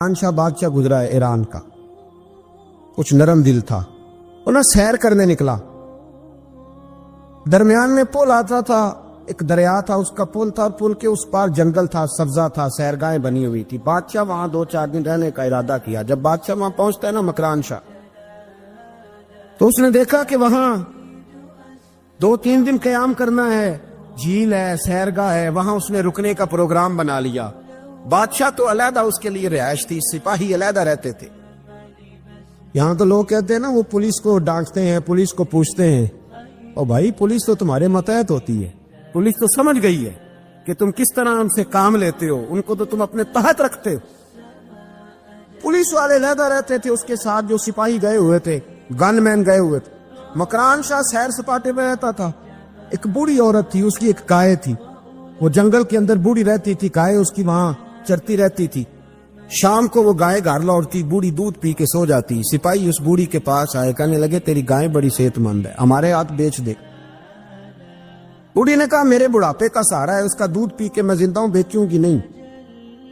شاہ بادشاہ گزرا ہے ایران کا، کچھ نرم دل تھا، انہیں سیر کرنے نکلا۔ درمیان میں پل آتا تھا، ایک دریا تھا، اس کا پل تھا، پل کے اس پار جنگل تھا، سبزہ تھا، سیرگاہیں بنی ہوئی تھی۔ بادشاہ وہاں 2-4 دن رہنے کا ارادہ کیا۔ جب بادشاہ وہاں پہنچتا ہے نا مکران شاہ، تو اس نے دیکھا کہ وہاں 2-3 دن قیام کرنا ہے، جھیل ہے، سیرگاہ ہے، وہاں اس نے رکنے کا پروگرام بنا لیا۔ بادشاہ تو علیحدہ اس کے لیے رہائش تھی، سپاہی علیحدہ رہتے تھے۔ یہاں تو لوگ کہتے ہیں نا وہ پولیس کو ڈانٹتے ہیں، پولیس کو پوچھتے ہیں، اور بھائی پولیس تو تمہارے ماتحت ہوتی ہے، پولیس تو سمجھ گئی ہے کہ تم کس طرح ان سے کام لیتے ہو، ان کو تو تم اپنے تحت رکھتے ہو۔ پولیس والے علیحدہ رہتے تھے، اس کے ساتھ جو سپاہی گئے ہوئے تھے، گن مین گئے ہوئے تھے۔ مکران شاہ سیر سپاٹے پہ رہتا تھا۔ ایک بوڑھی عورت تھی، اس کی ایک گائے تھی، وہ جنگل کے اندر بوڑھی رہتی تھی، گائے اس کی وہاں چرتی رہتی تھی۔ شام کو وہ گائے گھر لوٹتی، بوڑھی دودھ پی کے سو جاتی۔ سپاہی اس بوڑھی کے پاس آئے، کہنے لگے تیری گائے بڑی صحت مند ہے، ہمارے ہاتھ بیچ دے۔ بوڑھی نے کہا میرے بڑھاپے کا سہارا ہے، اس کا دودھ پی کے میں زندہ ہوں، بیچوں گی نہیں۔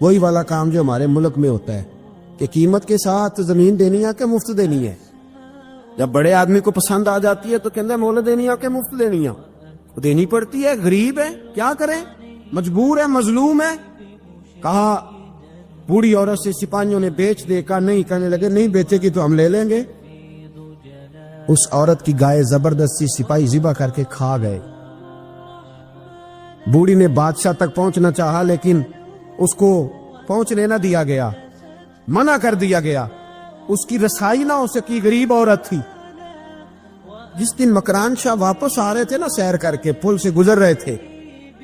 وہی والا کام جو ہمارے ملک میں ہوتا ہے کہ قیمت کے ساتھ زمین دینی ہے کہ مفت دینی ہے۔ جب بڑے آدمی کو پسند آ جاتی ہے تو کہتے ہیں مول دینی ہے کہ مفت دینی ہے، دینی پڑتی ہے، غریب ہے، کیا کریں، مجبور ہے، مظلوم ہے۔ کہا بوڑھی عورت سے سپاہیوں نے بیچ دے، کہا نہیں، کہنے لگے نہیں بیچے گی تو ہم لے لیں گے۔ اس عورت کی گائے زبردستی سپاہی ذبح کر کے کھا گئے۔ بوڑھی نے بادشاہ تک پہنچنا چاہا لیکن اس کو پہنچنے نہ دیا گیا، منع کر دیا گیا، اس کی رسائی نہ ہو سکی، غریب عورت تھی۔ جس دن مکران شاہ واپس آ رہے تھے نا، سیر کر کے پل سے گزر رہے تھے،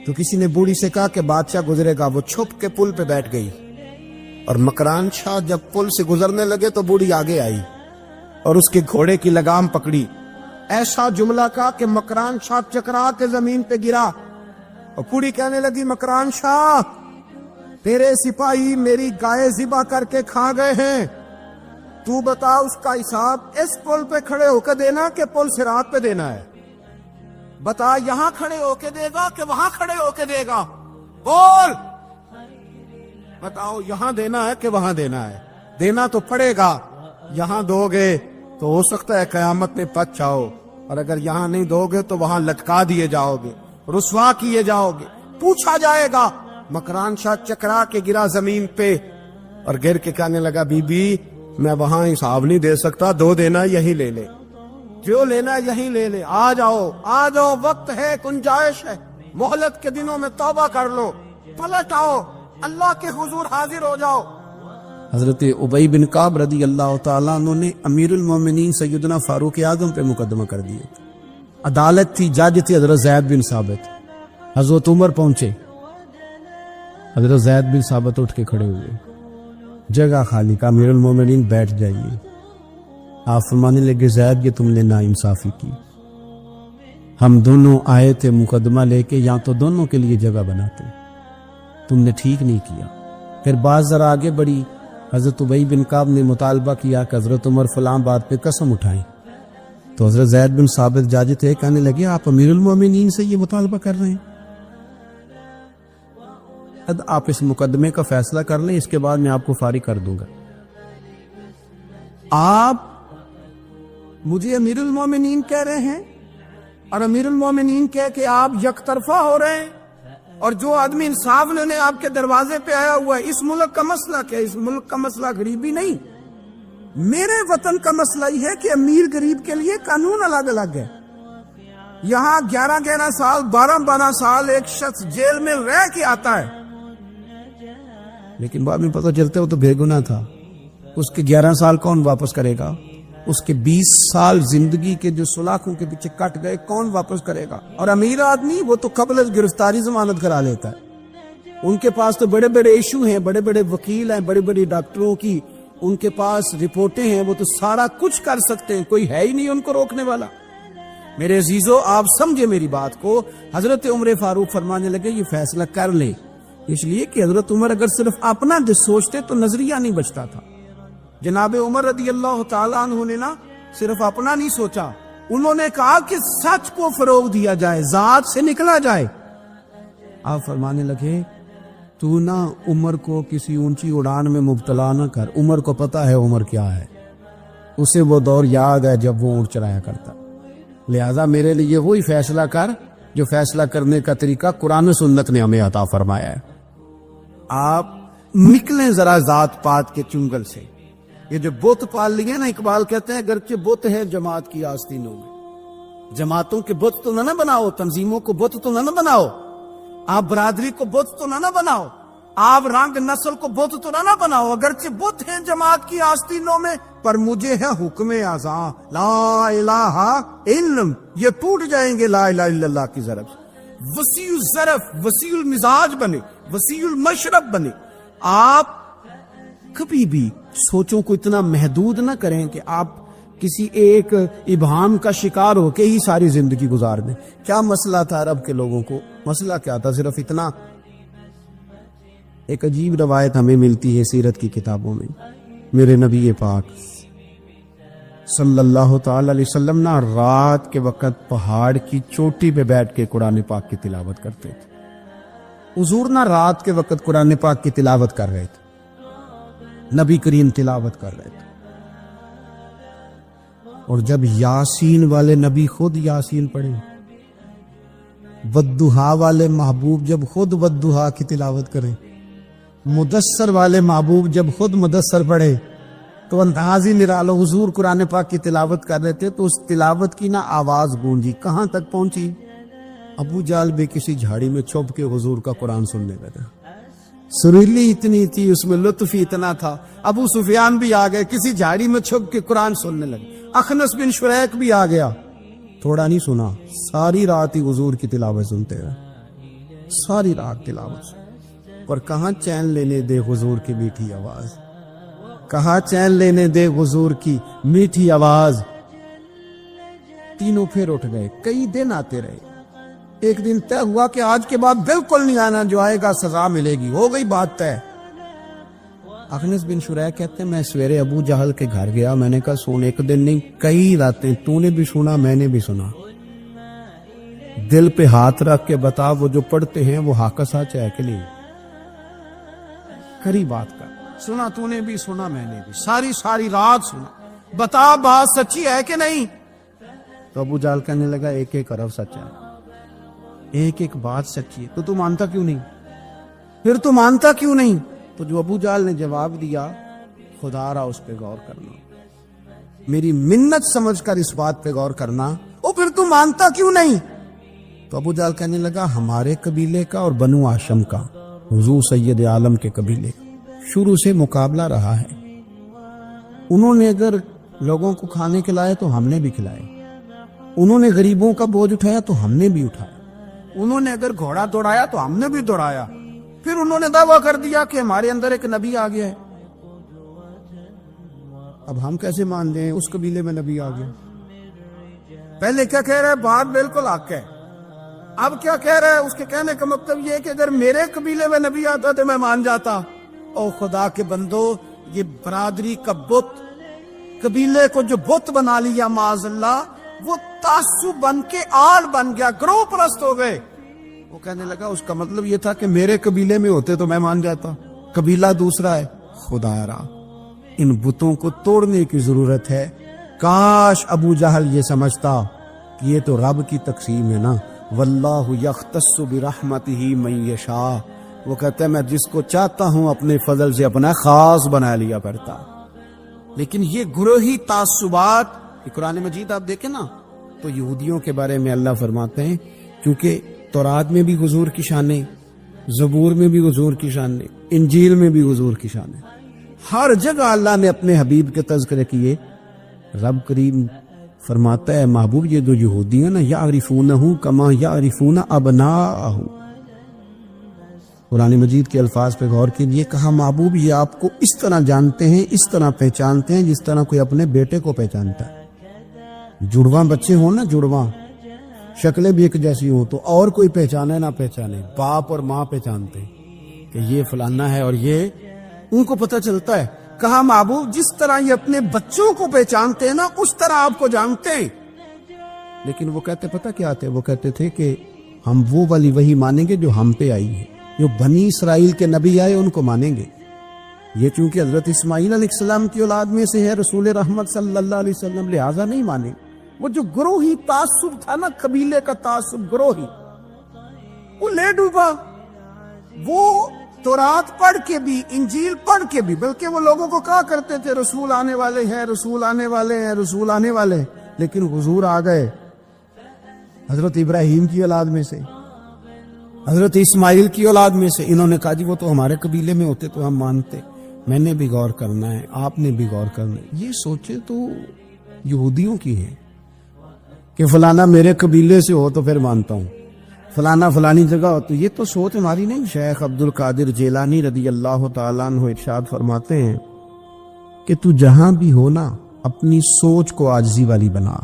تو کسی نے بوڑھی سے کہا کہ بادشاہ گزرے گا۔ وہ چھپ کے پل پہ بیٹھ گئی، اور مکران شاہ جب پل سے گزرنے لگے تو بوڑھی آگے آئی اور اس کے گھوڑے کی لگام پکڑی۔ ایسا جملہ کہا کہ مکران شاہ چکرا کے زمین پہ گرا، اور بوڑھی کہنے لگی مکران شاہ تیرے سپاہی میری گائے ذبح کر کے کھا گئے ہیں، تو بتا اس کا حساب اس پل پہ کھڑے ہو کے دینا کہ پل صراط پہ دینا ہے؟ بتا یہاں کھڑے ہو کے دے گا کہ وہاں کھڑے ہو کے دے گا؟ بول، بتاؤ یہاں دینا ہے کہ وہاں دینا ہے؟ دینا تو پڑے گا، یہاں دو گے تو ہو سکتا ہے قیامت میں بچ جاؤ، اور اگر یہاں نہیں دو گے تو وہاں لٹکا دیے جاؤ گے، رسوا کیے جاؤ گے، پوچھا جائے گا۔ مکران شاہ چکرا کے گرا زمین پہ اور گر کے کہنے لگا بی بی میں وہاں حساب نہیں دے سکتا، دو دینا یہی لے لے، جو لینا یہی لے لے، آ جاؤ آ جاؤ، وقت ہے، گنجائش ہے، مہلت کے دنوں میں توبہ کر لو، پلٹ آؤ، اللہ کے حضور حاضر ہو جاؤ۔ حضرت ابی بن کعب رضی اللہ تعالیٰ عنہ نے امیر المومنین سیدنا فاروق اعظم پہ مقدمہ کر دیا۔ عدالت تھی، جج تھی حضرت زید بن ثابت۔ حضرت عمر پہنچے، حضرت زید بن ثابت اٹھ کے کھڑے ہوئے، جگہ خالی، کا امیر المومنین بیٹھ جائیے۔ آپ فرمانے لگے زید یہ تم نے ناانصافی کی، ہم دونوں آئے تھے مقدمہ لے کے، یا تو دونوں کے لیے جگہ بناتے، تم نے ٹھیک نہیں کیا۔ پھر بات ذرا آگے بڑھی، حضرت ابی بن کعب نے مطالبہ کیا کہ حضرت عمر فلاں بات پہ قسم اٹھائیں، تو حضرت زید بن ثابت جاج تھے، کہنے لگے آپ امیر المومنین سے یہ مطالبہ کر رہے ہیں؟ آپ اس مقدمے کا فیصلہ کر لیں، اس کے بعد میں آپ کو فارغ کر دوں گا۔ آپ مجھے امیر المومنین کہہ رہے ہیں، اور امیر المومنین کہہ کہ آپ یک طرفہ ہو رہے ہیں، اور جو آدمی انصاف لینے آپ کے دروازے پہ آیا ہوا ہے، اس ملک کا مسئلہ کیا ہے؟ اس ملک کا مسئلہ غریبی نہیں، میرے وطن کا مسئلہ یہ ہے کہ امیر غریب کے لیے قانون الگ الگ ہے۔ یہاں 11 سال 12 سال ایک شخص جیل میں رہ کے آتا ہے، لیکن بعد میں پتہ چلتا ہے وہ تو بے گناہ تھا، اس کے 11 سال کون واپس کرے گا؟ اس کے 20 سال زندگی کے جو سلاخوں کے پیچھے کٹ گئے کون واپس کرے گا؟ اور امیر آدمی وہ تو قبل از گرفتاری ضمانت کرا لیتا ہے، ان کے پاس تو بڑے بڑے ایشو ہیں، بڑے بڑے وکیل ہیں، بڑے بڑے ڈاکٹروں کی ان کے پاس رپورٹیں ہیں، وہ تو سارا کچھ کر سکتے ہیں، کوئی ہے ہی نہیں ان کو روکنے والا۔ میرے عزیزو آپ سمجھے میری بات کو۔ حضرت عمر فاروق فرمانے لگے یہ فیصلہ کر لے، اس لیے کہ حضرت عمر اگر صرف اپنا سوچتے تو نظریہ نہیں بچتا تھا۔ جناب عمر رضی اللہ تعالیٰ عنہ نے نا صرف اپنا نہیں سوچا، انہوں نے کہا کہ سچ کو فروغ دیا جائے، ذات سے نکلا جائے۔ آپ فرمانے لگے تو نا عمر کو کسی اونچی اڑان میں مبتلا نہ کر. عمر کو پتا ہے عمر کیا ہے, اسے وہ دور یاد ہے جب وہ اونٹ چلایا کرتا. لہذا میرے لیے وہی فیصلہ کر جو فیصلہ کرنے کا طریقہ قرآن و سنت نے ہمیں عطا فرمایا ہے. آپ نکلیں ذرا ذات پات کے چنگل سے. یہ جو بت پال لیے نا, اقبال کہتے ہیں اگرچہ بت ہے جماعت کی آستینوں میں, جماعتوں کے بت تو نہ بناؤ, تنظیموں کو بت تو نہ بناؤ, آپ برادری کو بت تو نہ بناؤ, آپ رنگ نسل کو بت تو نہ بناؤ. اگرچہ بت ہیں جماعت کی آستینوں میں, پر مجھے ہے حکم اعزاں لا الہ الا, یہ ٹوٹ جائیں گے لا الہ الا اللہ کی ضرب سے. وسیع الظرف, وسیع المزاج بنے, وسیع المشرب بنے. آپ کبھی بھی سوچوں کو اتنا محدود نہ کریں کہ آپ کسی ایک ابہام کا شکار ہو کے ہی ساری زندگی گزار دیں. کیا مسئلہ تھا عرب کے لوگوں کو؟ مسئلہ کیا تھا؟ صرف اتنا. ایک عجیب روایت ہمیں ملتی ہے سیرت کی کتابوں میں. میرے نبی پاک صلی اللہ تعالی علیہ وسلم نا رات کے وقت پہاڑ کی چوٹی پہ بیٹھ کے قرآن پاک کی تلاوت کرتے تھے. حضور نا رات کے وقت قرآن پاک کی تلاوت کر رہے تھے, نبی کریم تلاوت کر رہے تھے. اور جب یاسین والے نبی خود یاسین پڑھے, والضحا والے محبوب جب خود والضحا کی تلاوت کرے, مدثر والے محبوب جب خود مدثر پڑھے, تو انداز ہی نرالو. حضور قرآن پاک کی تلاوت کر رہے تھے تو اس تلاوت کی نا آواز گونجی. کہاں تک پہنچی؟ ابو جال بھی کسی جھاڑی میں چھپ کے حضور کا قرآن سننے لگا. سریلی اتنی تھی, اس میں لطف اتنا تھا. ابو سفیان بھی آ گئے, کسی جھاڑی میں چھپ کے قرآن سننے لگے. اخنس بن شریک بھی آ گیا. تھوڑا نہیں سنا, ساری رات ہی حضور کی تلاوت سنتے رہے, ساری رات تلاوت سنتے. پر کہاں چین لینے دے حضور کی میٹھی آواز, کہاں چین لینے دے حضور کی میٹھی آواز. تینوں پھر اٹھ گئے. کئی دن آتے رہے. ایک دن طے ہوا کہ آج کے بعد بالکل نہیں آنا, جو آئے گا سزا ملے گی. ہو گئی بات طے. اخنس بن شریک کہتے ہیں میں سویرے ابو جہل کے گھر گیا. میں نے کہا سن, ایک دن نہیں کئی راتیں تو نے بھی سنا, میں نے بھی سنا. دل پہ ہاتھ رکھ کے بتا, وہ جو پڑھتے ہیں وہ حق سچ ہے کہ نہیں؟ کری بات کر. سنا تو نے بھی, سنا میں نے بھی, ساری رات سنا. بتا بات سچی ہے کہ نہیں؟ تو ابو جہل کہنے لگا ایک ایک حرف سچ ہے, ایک ایک بات سچی ہے. تو مانتا کیوں نہیں؟ پھر تو مانتا کیوں نہیں؟ تو جو ابو جہل نے جواب دیا, خدا را اس پہ غور کرنا, میری منت سمجھ کر اس بات پہ غور کرنا. پھر تو مانتا کیوں نہیں؟ تو ابو جہل کہنے لگا ہمارے قبیلے کا اور بنو ہاشم کا, حضور سید عالم کے قبیلے کا شروع سے مقابلہ رہا ہے. انہوں نے اگر لوگوں کو کھانے کھلائے تو ہم نے بھی کھلائے, انہوں نے غریبوں کا بوجھ اٹھایا تو ہم نے بھی اٹھایا, انہوں نے اگر گھوڑا دوڑایا تو ہم نے بھی دوڑایا. پھر انہوں نے دعویٰ کر دیا کہ ہمارے اندر ایک نبی آ گیا ہے. اب ہم کیسے مان لیں اس قبیلے میں نبی آ گیا؟ پہلے کیا کہہ رہا ہے؟ بات بالکل حق ہے. اب کیا کہہ رہا ہے؟ اس کے کہنے کا مطلب یہ ہے کہ اگر میرے قبیلے میں نبی آتا تو میں مان جاتا. او خدا کے بندو, یہ برادری کا بت, قبیلے کو جو بت بنا لیا معاذ اللہ, وہ تعصب بن کے آڑ بن گیا, گروہ پرست ہو گئے. وہ کہنے لگا اس کا مطلب یہ تھا کہ میرے قبیلے میں ہوتے تو میں مان جاتا, قبیلہ دوسرا ہے. خدا را, ان بتوں کو توڑنے کی ضرورت ہے. کاش ابو جہل یہ سمجھتا کہ یہ تو رب کی تقسیم ہے نا, واللہ یختص برحمتہ من یشاء. وہ کہتا ہے میں جس کو چاہتا ہوں اپنے فضل سے اپنا خاص بنا لیا کرتا. لیکن یہ گروہی تعصبات, قرآن مجید آپ دیکھیں نا تو یہودیوں کے بارے میں اللہ فرماتے ہیں, کیونکہ تورات میں بھی حضور کی شانیں, زبور میں بھی حضور کی شانیں, انجیل میں بھی حضور کی شانیں, ہر جگہ اللہ نے اپنے حبیب کے تذکرے کیے. رب کریم فرماتا ہے محبوب یہ جو یہودی ہیں نا, یعرفونہ کما یعرفون ابناءہ. قرآن مجید کے الفاظ پہ غور کیجیے, کہا محبوب یہ آپ کو اس طرح جانتے ہیں, اس طرح پہچانتے ہیں جس طرح کوئی اپنے بیٹے کو پہچانتا ہے. جڑواں بچے ہوں نا, جڑواں شکلیں بھی ایک جیسی ہوں تو اور کوئی پہچانے نہ پہچانے, باپ اور ماں پہچانتے ہیں کہ یہ فلانا ہے, اور یہ ان کو پتہ چلتا ہے. کہا محبوب جس طرح یہ اپنے بچوں کو پہچانتے ہیں نا, اس طرح آپ کو جانتے ہیں. لیکن وہ کہتے پتہ کیا تھے؟ وہ کہتے تھے کہ ہم وہ والی وحی مانیں گے جو ہم پہ آئی ہے. جو بنی اسرائیل کے نبی آئے ان کو مانیں گے. یہ چونکہ حضرت اسماعیل علیہ السلام کی اولاد میں سے ہے رسول رحمت صلی اللہ علیہ وسلم، لہٰذا نہیں مانیں. وہ جو گروہی تعصب تھا نا، قبیلے کا تعصب گروہی، وہ لے ڈوبا. وہ تورات پڑھ کے بھی، انجیل پڑھ کے بھی، بلکہ وہ لوگوں کو کہا کرتے تھے رسول آنے والے ہیں، رسول آنے والے ہیں، رسول آنے والے ہیں. لیکن حضور آ گئے حضرت ابراہیم کی اولاد میں سے، حضرت اسماعیل کی اولاد میں سے. انہوں نے کہا جی وہ تو ہمارے قبیلے میں ہوتے تو ہم مانتے. میں نے بھی غور کرنا ہے، آپ نے بھی غور کرنا ہے. یہ سوچے تو یہودیوں کی ہے کہ فلانا میرے قبیلے سے ہو تو پھر مانتا ہوں، فلانا فلانی جگہ ہو تو. یہ تو سوچ ہماری نہیں. شیخ عبد القادر جیلانی رضی اللہ تعالیٰ عنہ ارشاد فرماتے ہیں کہ تو جہاں بھی ہو نا، اپنی سوچ کو عاجزی والی بنا.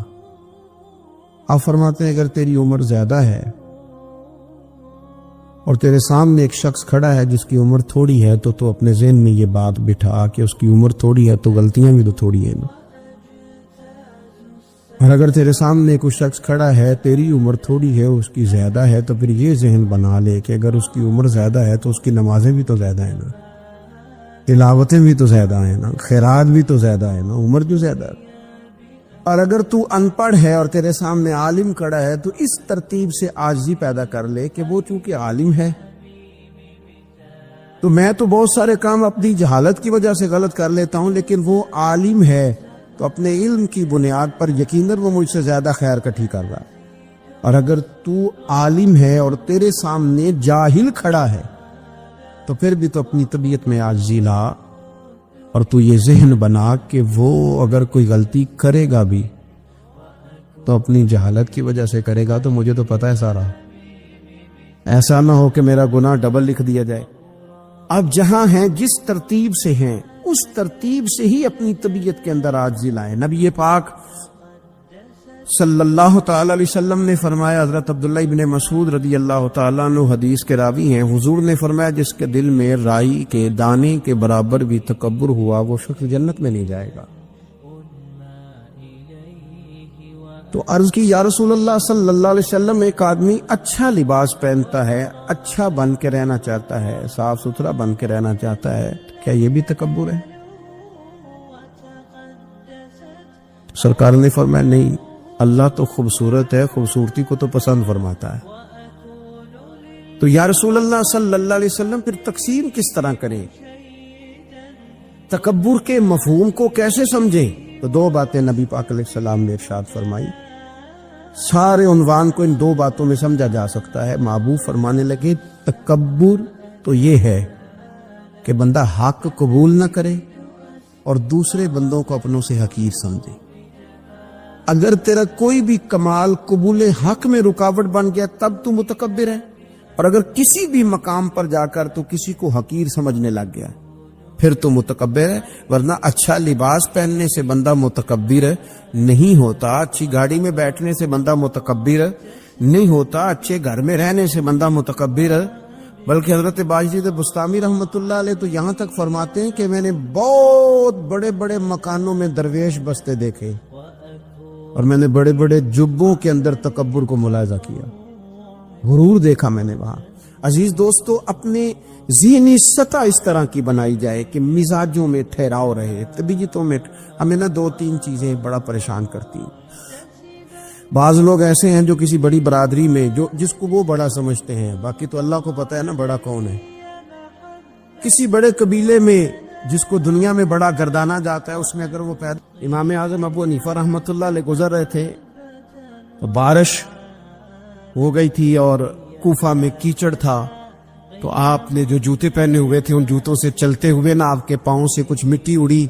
آپ فرماتے ہیں اگر تیری عمر زیادہ ہے اور تیرے سامنے ایک شخص کھڑا ہے جس کی عمر تھوڑی ہے، تو اپنے ذہن میں یہ بات بٹھا کہ اس کی عمر تھوڑی ہے تو غلطیاں بھی تو تھوڑی ہیں نا. اور اگر تیرے سامنے کوئی شخص کھڑا ہے، تیری عمر تھوڑی ہے، اس کی زیادہ ہے، تو پھر یہ ذہن بنا لے کہ اگر اس کی عمر زیادہ ہے تو اس کی نمازیں بھی تو زیادہ ہیں نا، تلاوتیں بھی تو زیادہ ہیں نا، خیرات بھی تو زیادہ ہے نا، عمر جو زیادہ ہے. اور اگر تو ان پڑھ ہے اور تیرے سامنے عالم کھڑا ہے تو اس ترتیب سے عاجزی پیدا کر لے کہ وہ چونکہ عالم ہے تو میں تو بہت سارے کام اپنی جہالت کی وجہ سے غلط کر لیتا ہوں، لیکن وہ عالم ہے تو اپنے علم کی بنیاد پر یقیناً وہ مجھ سے زیادہ خیر کٹھی کر رہا. اور اگر تو عالم ہے اور تیرے سامنے جاہل کھڑا ہے تو پھر بھی تو اپنی طبیعت میں عاجزی لا، اور تو یہ ذہن بنا کہ وہ اگر کوئی غلطی کرے گا بھی تو اپنی جہالت کی وجہ سے کرے گا. تو مجھے تو پتہ ہے سارا، ایسا نہ ہو کہ میرا گناہ ڈبل لکھ دیا جائے. اب جہاں ہیں جس ترتیب سے ہیں اس ترتیب سے ہی اپنی طبیعت کے اندر عاجزی لائیں. نبی پاک صلی اللہ تعالی علیہ وسلم نے فرمایا، حضرت عبداللہ ابن مسعود رضی اللہ تعالیٰ عنہ حدیث کے راوی ہیں، حضور نے فرمایا جس کے دل میں رائی کے دانے کے برابر بھی تکبر ہوا وہ شخص جنت میں نہیں جائے گا. تو عرض کی یا رسول اللہ صلی اللہ علیہ وسلم، ایک آدمی اچھا لباس پہنتا ہے، اچھا بن کے رہنا چاہتا ہے، صاف ستھرا بن کے رہنا چاہتا ہے، کیا یہ بھی تکبر ہے؟ سرکار نے فرمایا نہیں، اللہ تو خوبصورت ہے، خوبصورتی کو تو پسند فرماتا ہے. تو یا رسول اللہ صلی اللہ علیہ وسلم پھر تقسیم کس طرح کریں؟ تکبر کے مفہوم کو کیسے سمجھیں؟ تو دو باتیں نبی پاک علیہ السلام نے ارشاد فرمائی. سارے عنوان کو ان دو باتوں میں سمجھا جا سکتا ہے. محبوب فرمانے لگے تکبر تو یہ ہے کہ بندہ حق قبول نہ کرے اور دوسرے بندوں کو اپنوں سے حقیر سمجھے. اگر تیرا کوئی بھی کمال قبول حق میں رکاوٹ بن گیا تب تو متکبر ہے، اور اگر کسی بھی مقام پر جا کر تو کسی کو حقیر سمجھنے لگ گیا پھر تو متکبر ہے. ورنہ اچھا لباس پہننے سے بندہ متکبر نہیں ہوتا، اچھی گاڑی میں بیٹھنے سے بندہ متکبر نہیں ہوتا، اچھے گھر میں رہنے سے بندہ متکبر. بلکہ حضرت باجید بستامی رحمت اللہ علیہ تو یہاں تک فرماتے ہیں کہ میں نے بہت بڑے بڑے مکانوں میں درویش بستے دیکھے اور میں نے بڑے بڑے جبوں کے اندر تکبر کو ملاحظہ کیا، غرور دیکھا میں نے وہاں. عزیز دوستو، اپنے ذہنی سطح اس طرح کی بنائی جائے کہ مزاجوں میں ٹھہراؤ رہے، طبیعتوں میں. ہمیں نا دو تین چیزیں بڑا پریشان کرتی ہیں. بعض لوگ ایسے ہیں جو کسی بڑی برادری میں جس کو وہ بڑا سمجھتے ہیں، باقی تو اللہ کو پتہ ہے نا بڑا کون ہے. کسی بڑے قبیلے میں جس کو دنیا میں بڑا گردانا جاتا ہے، اس میں اگر وہ پیدا. امام اعظم ابو حنیفہ رحمۃ اللہ علیہ گزر رہے تھے تو بارش ہو گئی تھی اور کوفہ میں کیچڑ تھا، تو آپ نے جو جوتے پہنے ہوئے تھے ان جوتوں سے چلتے ہوئے نا آپ کے پاؤں سے کچھ مٹی اڑی،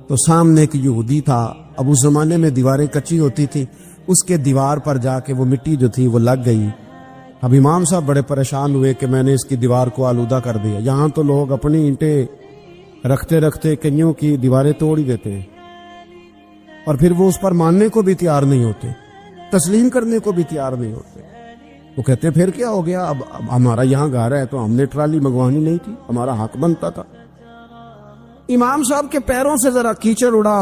تو سامنے ایک یہودی تھا. اب اس زمانے میں دیواریں کچی ہوتی تھی، اس کے دیوار پر جا کے وہ مٹی جو تھی وہ لگ گئی. اب امام صاحب بڑے پریشان ہوئے کہ میں نے اس کی دیوار کو آلودہ کر دیا. یہاں تو لوگ اپنی اینٹیں رکھتے رکھتے کئیوں کی دیواریں توڑ ہی دیتے ہیں، اور پھر وہ اس پر ماننے کو بھی تیار نہیں ہوتے، تسلیم کرنے کو بھی تیار نہیں ہوتے. وہ کہتے پھر کیا ہو گیا، اب ہمارا یہاں گھر ہے تو ہم نے ٹرالی منگوانی نہیں تھی، ہمارا حق بنتا تھا. امام صاحب کے پیروں سے ذرا کیچڑ اڑا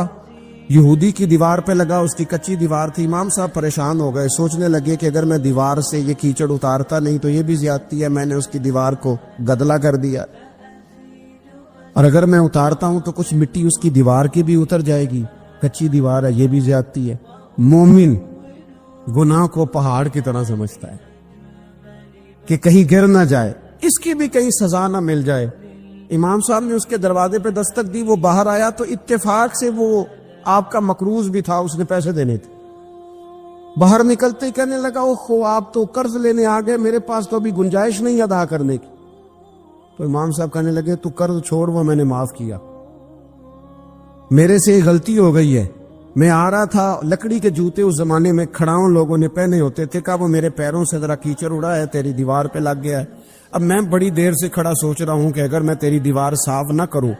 یہودی کی دیوار پہ لگا، اس کی کچی دیوار تھی. امام صاحب پریشان ہو گئے، سوچنے لگے کہ اگر میں دیوار سے یہ کیچڑ اتارتا نہیں تو یہ بھی زیادتی ہے، میں نے اس کی دیوار کو گدلا کر دیا، اور اگر میں اتارتا ہوں تو کچھ مٹی اس کی دیوار کی بھی اتر جائے گی، کچی دیوار ہے، یہ بھی زیادتی ہے. مومن گناہ کو پہاڑ کی طرح سمجھتا ہے کہ کہیں گر نہ جائے، اس کی بھی کہیں سزا نہ مل جائے. امام صاحب نے اس کے دروازے پہ دستک دی، وہ باہر آیا تو اتفاق سے وہ آپ کا مقروض بھی تھا، اس نے پیسے دینے تھے. باہر نکلتے ہی کہنے لگا اوہو آپ تو قرض لینے آ گئے، میرے پاس تو ابھی گنجائش نہیں ادا کرنے کی. تو امام صاحب کہنے لگے تو قرض چھوڑ، وہ میں نے معاف کیا، میرے سے غلطی ہو گئی ہے. میں آ رہا تھا، لکڑی کے جوتے اس زمانے میں کھڑاؤں لوگوں نے پہنے ہوتے تھے، کہا وہ میرے پیروں سے ذرا کیچڑ اڑا ہے، تیری دیوار پہ لگ گیا ہے. اب میں بڑی دیر سے کھڑا سوچ رہا ہوں کہ اگر میں تیری دیوار صاف نہ کروں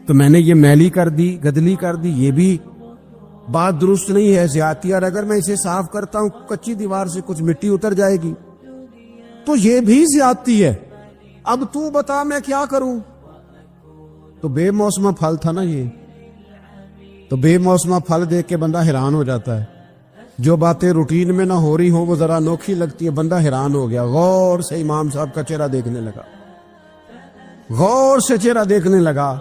تو میں نے یہ میلی کر دی، گدلی کر دی، یہ بھی بات درست نہیں ہے، زیادتی. اور اگر میں اسے صاف کرتا ہوں کچی دیوار سے کچھ مٹی اتر جائے گی تو یہ بھی زیادتی ہے. اب تو بتا میں کیا کروں؟ تو بے موسمہ پھل تھا نا یہ، تو بے موسمہ پھل دیکھ کے بندہ حیران ہو جاتا ہے. جو باتیں روٹین میں نہ ہو رہی ہوں وہ ذرا انوکھی لگتی ہے، بندہ حیران ہو گیا. غور سے امام صاحب کا چہرہ دیکھنے لگا، غور سے چہرہ دیکھنے لگا.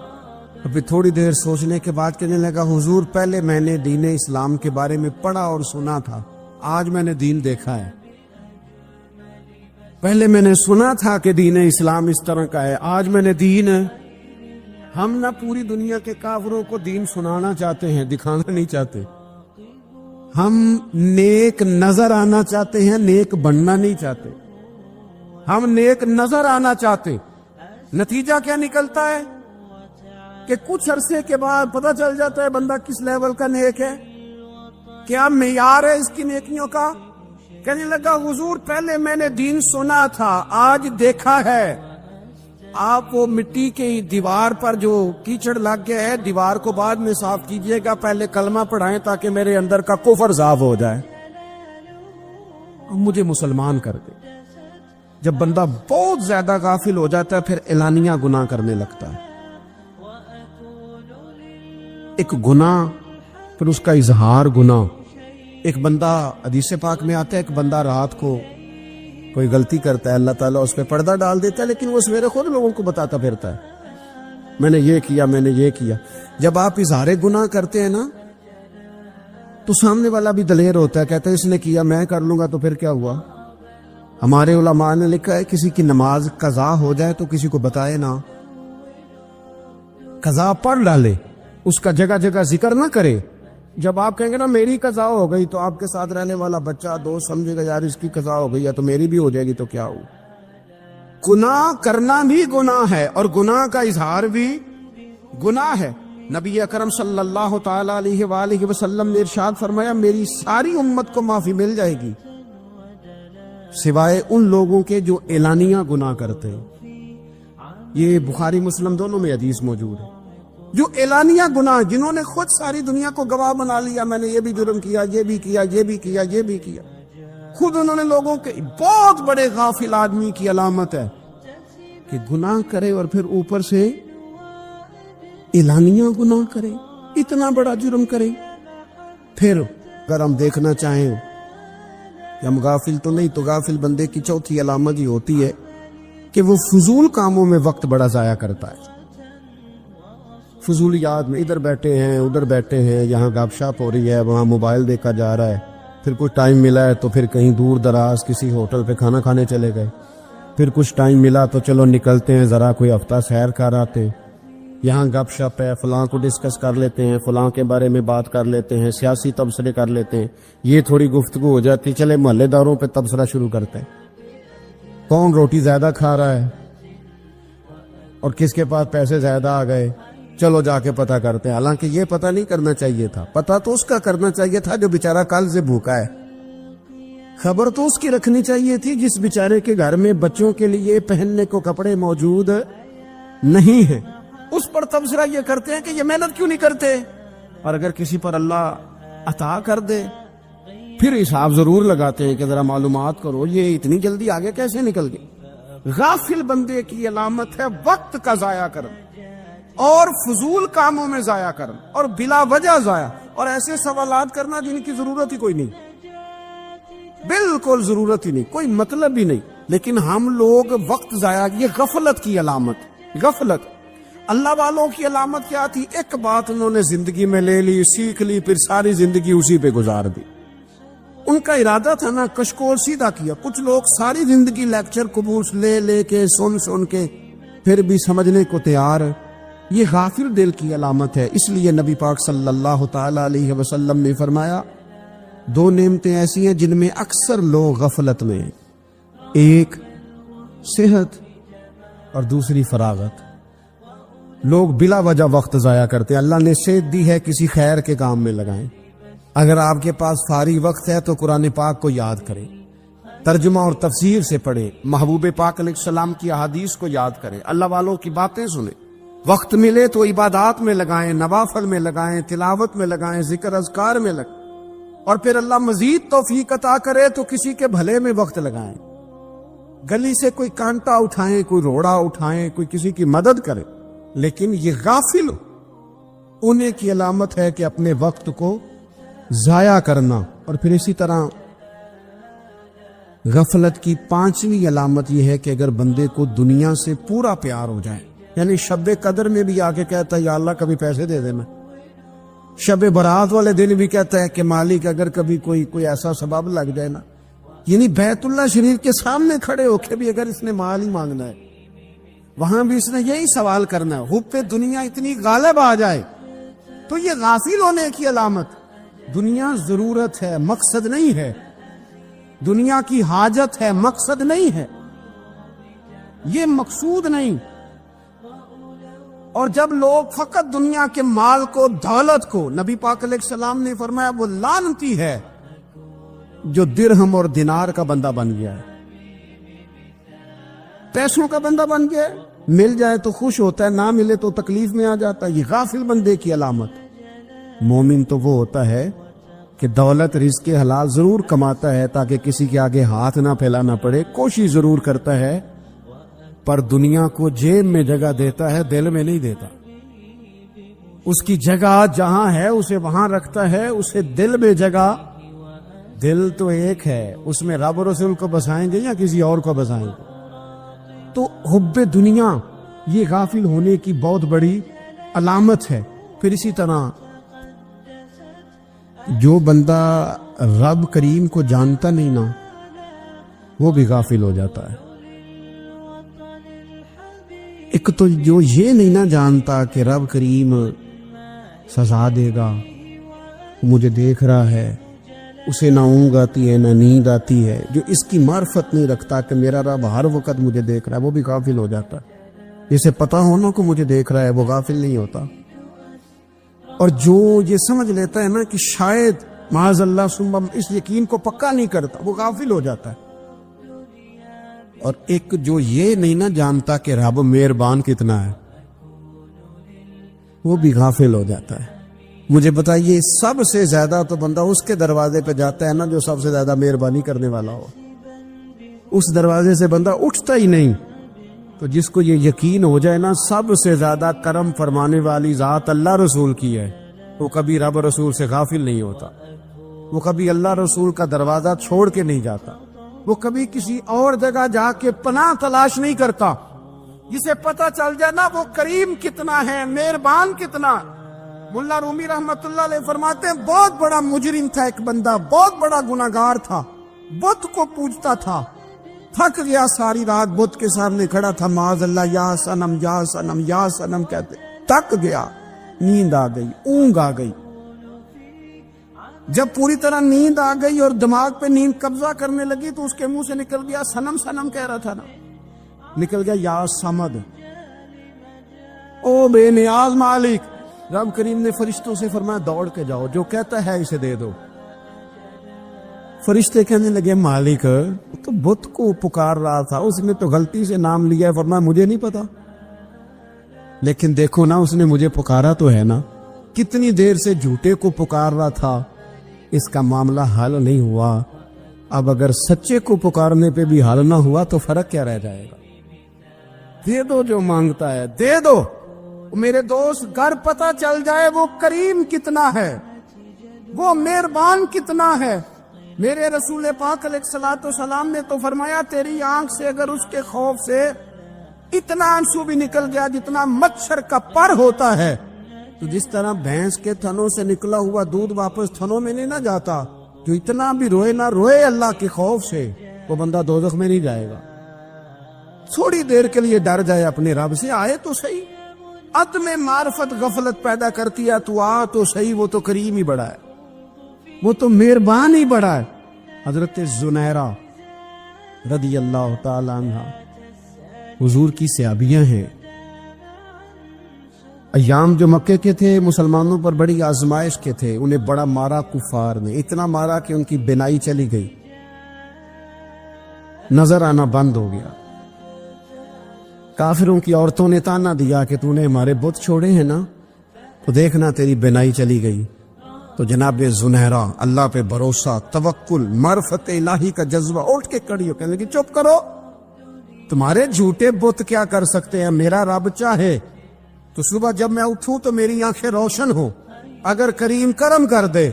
پھر تھوڑی دیر سوچنے کے بعد کہنے لگا حضور پہلے میں نے دین اسلام کے بارے میں پڑھا اور سنا تھا، آج میں نے دین دیکھا ہے. پہلے میں نے سنا تھا کہ دین اسلام اس طرح کا ہے، آج میں نے دین. ہم نہ پوری دنیا کے کافروں کو دین سنانا چاہتے ہیں، دکھانا نہیں چاہتے. ہم نیک نظر آنا چاہتے ہیں، نیک بننا نہیں چاہتے. ہم نیک نظر آنا چاہتے. نتیجہ کیا نکلتا ہے کہ کچھ عرصے کے بعد پتہ چل جاتا ہے بندہ کس لیول کا نیک ہے، کیا معیار ہے اس کی نیکیوں کا. کہنے لگا حضور پہلے میں نے دین سنا تھا، آج دیکھا ہے. آپ وہ مٹی کی دیوار پر جو کیچڑ لگ گیا ہے، دیوار کو بعد میں صاف کیجئے گا، پہلے کلمہ پڑھائیں تاکہ میرے اندر کا کفر صاف ہو جائے، مجھے مسلمان کر دے. جب بندہ بہت زیادہ غافل ہو جاتا ہے پھر اعلانیہ گناہ کرنے لگتا ہے. ایک گناہ پھر اس کا اظہار گناہ. ایک بندہ حدیث پاک میں آتا ہے، ایک بندہ رات کو کوئی غلطی کرتا ہے، اللہ تعالیٰ اس پہ پردہ ڈال دیتا ہے، لیکن وہ سویرے خود لوگوں کو بتاتا پھرتا ہے میں نے یہ کیا، میں نے یہ کیا. جب آپ اظہار گناہ کرتے ہیں نا تو سامنے والا بھی دلیر ہوتا ہے، کہتا ہے اس نے کیا میں کر لوں گا، تو پھر کیا ہوا. ہمارے علماء نے لکھا ہے کسی کی نماز قضا ہو جائے تو کسی کو بتائے نہ، قضا پڑھ ڈالے، اس کا جگہ جگہ ذکر نہ کرے. جب آپ کہیں گے نا میری قضا ہو گئی تو آپ کے ساتھ رہنے والا بچہ دوست سمجھے گا یار اس کی قضا ہو گئی ہے تو میری بھی ہو جائے گی تو کیا ہو. گناہ کرنا بھی گناہ ہے اور گناہ کا اظہار بھی گناہ ہے. نبی اکرم صلی اللہ تعالی علیہ وآلہ وسلم نے ارشاد فرمایا میری ساری امت کو معافی مل جائے گی سوائے ان لوگوں کے جو اعلانیہ گناہ کرتے ہیں. یہ بخاری مسلم دونوں میں حدیث موجود ہے. جو اعلانیہ گناہ، جنہوں نے خود ساری دنیا کو گواہ بنا لیا، میں نے یہ بھی جرم کیا، یہ بھی کیا، یہ بھی کیا، یہ بھی کیا. خود انہوں نے لوگوں کے بہت بڑے غافل آدمی کی علامت ہے کہ گناہ کرے اور پھر اوپر سے اعلانیہ گناہ کرے، اتنا بڑا جرم کرے. پھر اگر ہم دیکھنا چاہیں کہ ہم غافل تو نہیں، تو غافل بندے کی چوتھی علامت یہ ہوتی ہے کہ وہ فضول کاموں میں وقت بڑا ضائع کرتا ہے. فضولیات میں ادھر بیٹھے ہیں ادھر بیٹھے ہیں، یہاں گپ شپ ہو رہی ہے، وہاں موبائل دیکھا جا رہا ہے. پھر کچھ ٹائم ملا ہے تو پھر کہیں دور دراز کسی ہوٹل پہ کھانا کھانے چلے گئے. پھر کچھ ٹائم ملا تو چلو نکلتے ہیں ذرا کوئی ہفتہ سیر کر آتے، یہاں گپ شپ ہے، فلاں کو ڈسکس کر لیتے ہیں، فلاں کے بارے میں بات کر لیتے ہیں، سیاسی تبصرے کر لیتے ہیں. یہ تھوڑی گفتگو ہو جاتی، چلے محلے داروں پہ تبصرہ شروع کرتے ہیں، کون روٹی زیادہ کھا رہا ہے اور کس کے پاس پیسے زیادہ آ گئے، چلو جا کے پتہ کرتے ہیں. حالانکہ یہ پتہ نہیں کرنا چاہیے تھا، پتہ تو اس کا کرنا چاہیے تھا جو بیچارہ کل سے بھوکا ہے. خبر تو اس کی رکھنی چاہیے تھی جس بیچارے کے گھر میں بچوں کے لیے پہننے کو کپڑے موجود نہیں ہیں. اس پر تبصرہ یہ کرتے ہیں کہ یہ محنت کیوں نہیں کرتے. اور اگر کسی پر اللہ عطا کر دے پھر حساب ضرور لگاتے ہیں کہ ذرا معلومات کرو یہ اتنی جلدی آگے کیسے نکل گئی. غافل بندے کی علامت ہے وقت کا ضائع کرنا. اور فضول کاموں میں ضائع کرنا اور بلا وجہ ضائع اور ایسے سوالات کرنا جن کی ضرورت ہی کوئی نہیں، بالکل ضرورت ہی نہیں، کوئی مطلب بھی نہیں، لیکن ہم لوگ وقت ضائع، یہ غفلت کی علامت، غفلت۔ اللہ والوں کی علامت کیا تھی؟ ایک بات انہوں نے زندگی میں لے لی، سیکھ لی، پھر ساری زندگی اسی پہ گزار دی۔ ان کا ارادہ تھا نا کشکول سیدھا کیا۔ کچھ لوگ ساری زندگی لیکچر قبول لے لے کے سن کے پھر بھی سمجھنے کو تیار، یہ غافل دل کی علامت ہے۔ اس لیے نبی پاک صلی اللہ تعالی علیہ وسلم نے فرمایا دو نعمتیں ایسی ہیں جن میں اکثر لوگ غفلت میں ہیں، ایک صحت اور دوسری فراغت۔ لوگ بلا وجہ وقت ضائع کرتے ہیں۔ اللہ نے صحت دی ہے، کسی خیر کے کام میں لگائیں۔ اگر آپ کے پاس فارغ وقت ہے تو قرآن پاک کو یاد کریں، ترجمہ اور تفسیر سے پڑھیں، محبوب پاک علیہ السلام کی احادیث کو یاد کریں، اللہ والوں کی باتیں سنیں۔ وقت ملے تو عبادات میں لگائیں، نوافل میں لگائیں، تلاوت میں لگائیں، ذکر اذکار میں لگائیں، اور پھر اللہ مزید توفیق عطا کرے تو کسی کے بھلے میں وقت لگائیں۔ گلی سے کوئی کانٹا اٹھائیں، کوئی روڑا اٹھائیں، کوئی کسی کی مدد کرے، لیکن یہ غافل ہونے کی علامت ہے کہ اپنے وقت کو ضائع کرنا۔ اور پھر اسی طرح غفلت کی پانچویں علامت یہ ہے کہ اگر بندے کو دنیا سے پورا پیار ہو جائے، یعنی شب قدر میں بھی آ کے کہتا ہے یا اللہ کبھی پیسے دے دینا، شب برات والے دن بھی کہتا ہے کہ مالک اگر کبھی کوئی ایسا سبب لگ جائے نا، یعنی بیت اللہ شریف کے سامنے کھڑے ہو کے بھی اگر اس نے مال ہی مانگنا ہے، وہاں بھی اس نے یہی سوال کرنا ہے، حب پہ دنیا اتنی غالب آ جائے، تو یہ غافل ہونے کی علامت۔ دنیا ضرورت ہے، مقصد نہیں ہے، دنیا کی حاجت ہے، مقصد نہیں ہے، یہ مقصود نہیں۔ اور جب لوگ فقط دنیا کے مال کو، دولت کو، نبی پاک علیہ السلام نے فرمایا وہ لعنتی ہے جو درہم اور دینار کا بندہ بن گیا ہے، پیسوں کا بندہ بن گیا ہے، مل جائے تو خوش ہوتا ہے، نہ ملے تو تکلیف میں آ جاتا ہے۔ یہ غافل بندے کی علامت۔ مومن تو وہ ہوتا ہے کہ دولت رزق حلال ضرور کماتا ہے تاکہ کسی کے آگے ہاتھ نہ پھیلانا پڑے، کوشش ضرور کرتا ہے، پر دنیا کو جیب میں جگہ دیتا ہے، دل میں نہیں دیتا۔ اس کی جگہ جہاں ہے اسے وہاں رکھتا ہے، اسے دل میں جگہ، دل تو ایک ہے، اس میں رب رسول کو بسائیں گے یا کسی اور کو بسائیں گے؟ تو حب دنیا یہ غافل ہونے کی بہت بڑی علامت ہے۔ پھر اسی طرح جو بندہ رب کریم کو جانتا نہیں نا، وہ بھی غافل ہو جاتا ہے۔ ایک تو جو یہ نہیں نہ جانتا کہ رب کریم سزا دے گا، مجھے دیکھ رہا ہے، اسے نہ اونگ آتی ہے نہ نیند آتی ہے، جو اس کی معرفت نہیں رکھتا کہ میرا رب ہر وقت مجھے دیکھ رہا ہے، وہ بھی غافل ہو جاتا ہے۔ جسے پتا ہونا کو مجھے دیکھ رہا ہے وہ غافل نہیں ہوتا۔ اور جو یہ سمجھ لیتا ہے نا کہ شاید معاذ اللہ ثم اس یقین کو پکا نہیں کرتا، وہ غافل ہو جاتا ہے۔ اور ایک جو یہ نہیں نہ جانتا کہ رب مہربان کتنا ہے، وہ بھی غافل ہو جاتا ہے۔ مجھے بتائیے سب سے زیادہ تو بندہ اس کے دروازے پہ جاتا ہے نا جو سب سے زیادہ مہربانی کرنے والا ہو، اس دروازے سے بندہ اٹھتا ہی نہیں۔ تو جس کو یہ یقین ہو جائے نا سب سے زیادہ کرم فرمانے والی ذات اللہ رسول کی ہے، وہ کبھی رب رسول سے غافل نہیں ہوتا، وہ کبھی اللہ رسول کا دروازہ چھوڑ کے نہیں جاتا، وہ کبھی کسی اور جگہ جا کے پناہ تلاش نہیں کرتا۔ جسے پتہ چل جائے نا وہ کریم کتنا ہے، مہربان کتنا۔ ملا رومی رحمت اللہ علیہ فرماتے ہیں بہت بڑا مجرم تھا ایک بندہ، بہت بڑا گناہگار تھا، بت کو پوجتا تھا، تھک گیا، ساری رات بت کے سامنے کھڑا تھا، معاذ اللہ یا صنم یا صنم یا صنم کہتے، تھک گیا، نیند آ گئی، اونگ آ گئی۔ جب پوری طرح نیند آ گئی اور دماغ پہ نیند قبضہ کرنے لگی تو اس کے منہ سے نکل گیا، صنم صنم کہہ رہا تھا نا، نکل گیا یا صمد، او بے نیاز مالک۔ رب کریم نے فرشتوں سے فرمایا دوڑ کے جاؤ، جو کہتا ہے اسے دے دو۔ فرشتے کہنے لگے مالک تو بت کو پکار رہا تھا، اس نے تو غلطی سے نام لیا ہے، فرمایا مجھے نہیں پتا، لیکن دیکھو نا اس نے مجھے پکارا تو ہے نا، کتنی دیر سے جھوٹے کو پکار رہا تھا، اس کا معاملہ حل نہیں ہوا، اب اگر سچے کو پکارنے پہ بھی حل نہ ہوا تو فرق کیا رہ جائے گا؟ دے دو جو مانگتا ہے، دے دو۔ میرے دوست گھر پتہ چل جائے وہ کریم کتنا ہے، وہ مہربان کتنا ہے۔ میرے رسول پاک علیہ الصلوۃ والسلام نے تو فرمایا تیری آنکھ سے اگر اس کے خوف سے اتنا آنسو بھی نکل گیا جتنا مچھر کا پر ہوتا ہے، تو جس طرح بھینس کے تھنوں سے نکلا ہوا دودھ واپس تھنوں میں نہیں نہ جاتا، جو اتنا بھی روئے نہ روئے اللہ کے خوف سے، وہ بندہ دوزخ میں نہیں جائے گا۔ تھوڑی دیر کے لیے ڈر جائے اپنے رب سے، آئے تو صحیح۔ عدم معرفت غفلت پیدا کرتی ہے، تو آ تو صحیح، وہ تو کریم ہی بڑا ہے، وہ تو مہربان ہی بڑا ہے۔ حضرت زنیرہ رضی اللہ تعالی عنہ حضور کی صحابیاں ہیں۔ ایام جو مکے کے تھے مسلمانوں پر بڑی آزمائش کے تھے، انہیں بڑا مارا کفار نے، اتنا مارا کہ ان کی بینائی چلی گئی، نظر آنا بند ہو گیا۔ کافروں کی عورتوں نے تانا دیا کہ تو نے ہمارے بت چھوڑے ہیں نا، تو دیکھنا تیری بینائی چلی گئی۔ تو جناب زنیرہ اللہ پہ بھروسہ، توکل، معرفت الہی کا جذبہ، اٹھ کے کھڑی ہو کہنے لگی چپ کرو، تمہارے جھوٹے بت کیا کر سکتے ہیں، میرا رب چاہے تو صبح جب میں اٹھوں تو میری آنکھیں روشن ہوں، اگر کریم کرم کر دے۔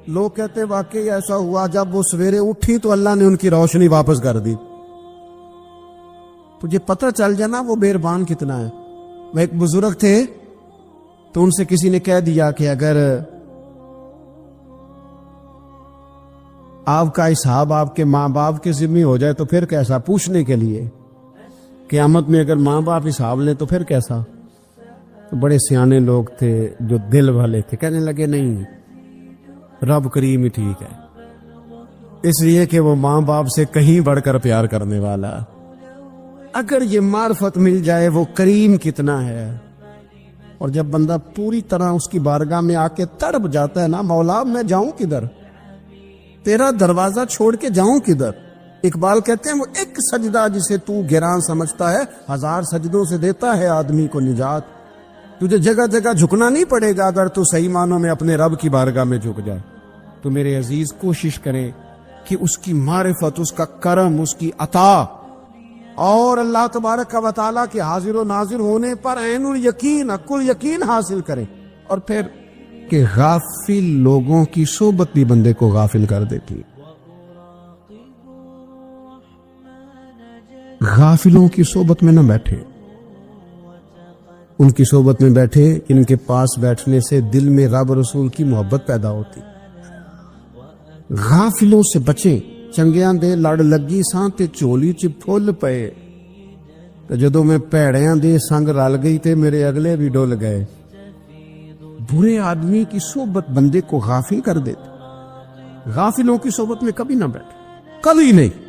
لوگ کہتے واقعی ایسا ہوا، جب وہ سویرے اٹھی تو اللہ نے ان کی روشنی واپس کر دی۔ تجھے پتہ چل جانا وہ مہربان کتنا ہے۔ وہ ایک بزرگ تھے تو ان سے کسی نے کہہ دیا کہ اگر آپ کا حساب آپ کے ماں باپ کے ذمہ ہو جائے تو پھر کیسا، پوچھنے کے لیے قیامت میں اگر ماں باپ حساب لیں تو پھر کیسا۔ تو بڑے سیانے لوگ تھے جو دل والے تھے، کہنے لگے نہیں، رب کریم ہی ٹھیک ہے، اس لیے کہ وہ ماں باپ سے کہیں بڑھ کر پیار کرنے والا۔ اگر یہ معرفت مل جائے وہ کریم کتنا ہے، اور جب بندہ پوری طرح اس کی بارگاہ میں آ کے تڑپ جاتا ہے نا، مولا میں جاؤں کدھر، تیرا دروازہ چھوڑ کے جاؤں کدھر۔ اقبال کہتے ہیں وہ ایک سجدہ جسے تو گراں سمجھتا ہے، 1000 سجدوں سے دیتا ہے آدمی کو نجات۔ تجھے جگہ جگہ جھکنا نہیں پڑے گا اگر تو صحیح معنوں میں اپنے رب کی بارگاہ میں جھک جائے۔ تو میرے عزیز کوشش کریں کہ اس کی معرفت، اس کا کرم، اس کی عطا، اور اللہ تبارک و تعالیٰ کے حاضر و ناظر ہونے پر عین الیقین، حق الیقین حاصل کریں۔ اور پھر کہ غافل لوگوں کی صحبت بھی بندے کو غافل کر دیتی، غافلوں کی صحبت میں نہ بیٹھے، ان کی صحبت میں بیٹھے ان کے پاس بیٹھنے سے دل میں رب رسول کی محبت پیدا ہوتی۔ غافلوں سے بچیں، چنگیاں دے لڑ لگی ساں تے چولی چ پھل پئے، جدوں میں پیڑیاں دے سنگ رل گئی تے میرے اگلے بھی ڈول گئے۔ برے آدمی کی صحبت بندے کو غافل کر دیتے، غافلوں کی صحبت میں کبھی نہ بیٹھے، کبھی نہیں۔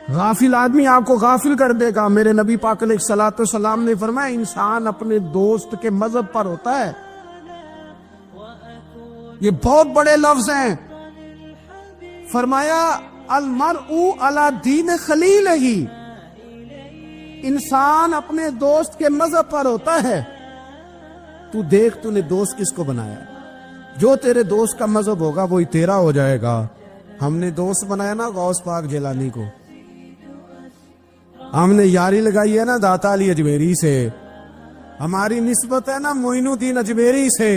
غافل آدمی آپ کو غافل کر دے گا۔ میرے نبی پاک علیہ الصلوۃ والسلام نے فرمایا انسان اپنے دوست کے مذہب پر ہوتا ہے۔ یہ بہت بڑے لفظ ہیں۔ فرمایا المرء علی دین خلیلہ، انسان اپنے دوست کے مذہب پر ہوتا ہے۔ تو دیکھ تو نے دوست کس کو بنایا، جو تیرے دوست کا مذہب ہوگا وہی تیرا ہو جائے گا۔ ہم نے دوست بنایا نا غوث پاک جیلانی کو، ہم نے یاری لگائی ہے نا داتا علی اجمیری سے، ہماری نسبت ہے نا معین الدین اجمیری سے،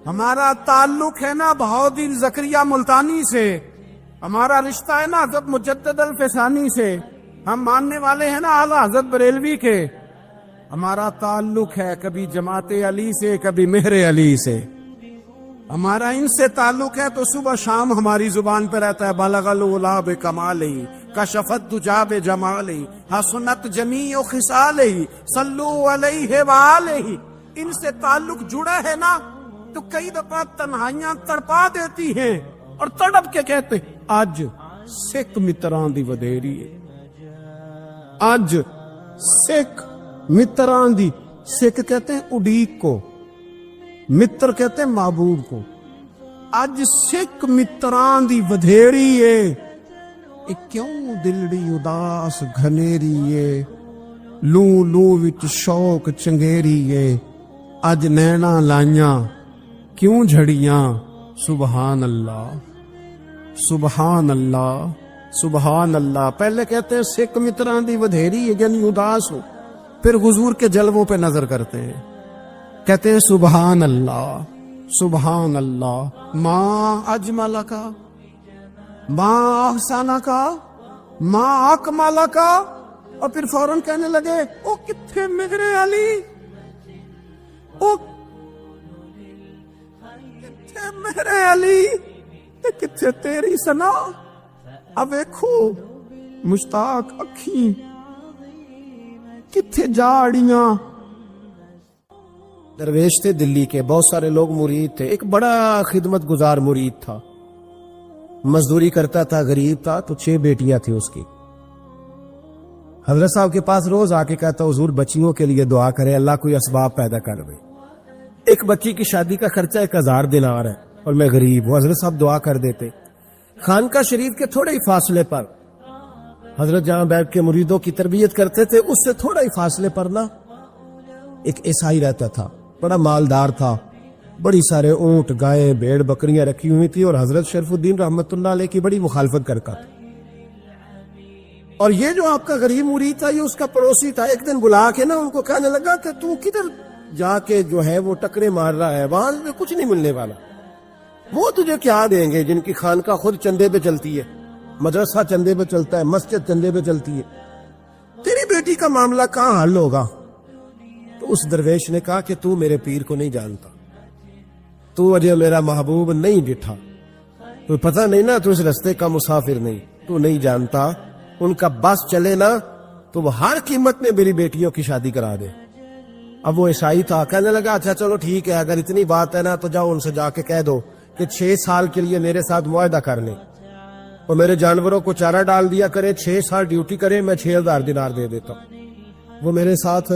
ہمارا تعلق ہے نا بہاؤالدین زکریا ملتانی سے، ہمارا رشتہ ہے نا حضرت مجدد الفسانی سے، ہم ماننے والے ہیں نا اعلیٰ حضرت بریلوی کے، ہمارا تعلق ہے کبھی جماعت علی سے کبھی مہر علی سے، ہمارا ان سے تعلق ہے تو صبح شام ہماری زبان پہ رہتا ہے بلغ العلا بکمالہ کشفت دجا بجمالہ حسنت جمیع خصالہ صلو علیہ وآلہ۔ ان سے تعلق جڑا ہے نا تو کئی دفعہ تنہائیاں تڑپا دیتی ہیں اور تڑپ کے کہتے اج سکھ متران دی ودیری ہے، اج سکھ متران دی، سکھ کہتے ہیں اڈیق کو، متر کہتے ہیں محبوب کو، اج سکھ متران دی ودھیڑی ہے، کیوں دلڑی اداس گھنیری ہے، لو لو وچ شوق چنگیری ہے، اج نینا لائیاں کیوں جھڑیاں، سبحان اللہ سبحان اللہ سبحان اللہ۔ پہلے کہتے ہیں سکھ متران دی ودھیری ہے یعنی اداس ہو، پھر حضور کے جلووں پہ نظر کرتے ہیں، کہتے ہیں سبحان اللہ سبحان اللہ، ما اجمل کا، ما احسن کا، ما اکمل کا، اور پھر فوراً کہنے لگے او کتھے میرے علی، او کتھے میرے علی، کتھے تیری سنا، اب دیکھو مشتاق اکھی، کتھے جاڑیاں۔ درویش تھے دلی کے، بہت سارے لوگ مرید تھے، ایک بڑا خدمت گزار مرید تھا، مزدوری کرتا تھا، غریب تھا، تو 6 بیٹیاں تھیں اس کی۔ حضرت صاحب کے پاس روز آ کے کہتا حضور بچیوں کے لیے دعا کرے، اللہ کوئی اسباب پیدا کر دے، ایک بچی کی شادی کا خرچہ 1000 دینار ہے اور میں غریب ہوں۔ حضرت صاحب دعا کر دیتے۔ خانقاہ شریف کے تھوڑے ہی فاصلے پر حضرت جہاں بیٹھ کے مریدوں کی تربیت کرتے تھے، اس سے تھوڑا ہی فاصلے پر نا ایک عیسائی رہتا تھا، بڑا مالدار تھا، بڑی سارے اونٹ گائے بھیڑ بکریاں رکھی ہوئی تھی، اور حضرت شریف الدین رحمت اللہ علیہ کی بڑی مخالفت کرتا تھا۔ اور یہ جو آپ کا غریب مرید تھا، یہ اس کا پڑوسی تھا، ایک دن بلا کے نا ان کو کہنے لگا کہ تو کدھر جا کے جو ہے وہ ٹکرے مار رہا ہے، وہاں میں کچھ نہیں ملنے والا، وہ تجھے کیا دیں گے جن کی خانقاہ خود چندے پہ چلتی ہے، مدرسہ چندے پہ چلتا ہے، مسجد چندے پہ چلتی ہے، تیری بیٹی کا معاملہ کہاں حل ہوگا؟ تو اس درویش نے کہا کہ تو میرے پیر کو نہیں جانتا، تو اجے میرا محبوب نہیں ڈٹھا، تو پتہ نہیں نا، تو اس رستے کا مسافر نہیں، تو نہیں جانتا، ان کا بس چلے نا تو وہ ہر قیمت میں میری بیٹیوں کی شادی کرا دے۔ اب وہ عیسائی تھا، کہنے لگا اچھا چلو ٹھیک ہے، اگر اتنی بات ہے نا تو جاؤ ان سے جا کے کہہ دو کہ 6 سال کے لیے میرے ساتھ معاہدہ کر لیں اور میرے جانوروں کو چارہ ڈال دیا کرے، 6 سال ڈیوٹی کرے، میں 6000 دینار دے دیتا ہوں۔ وہ میرے ساتھ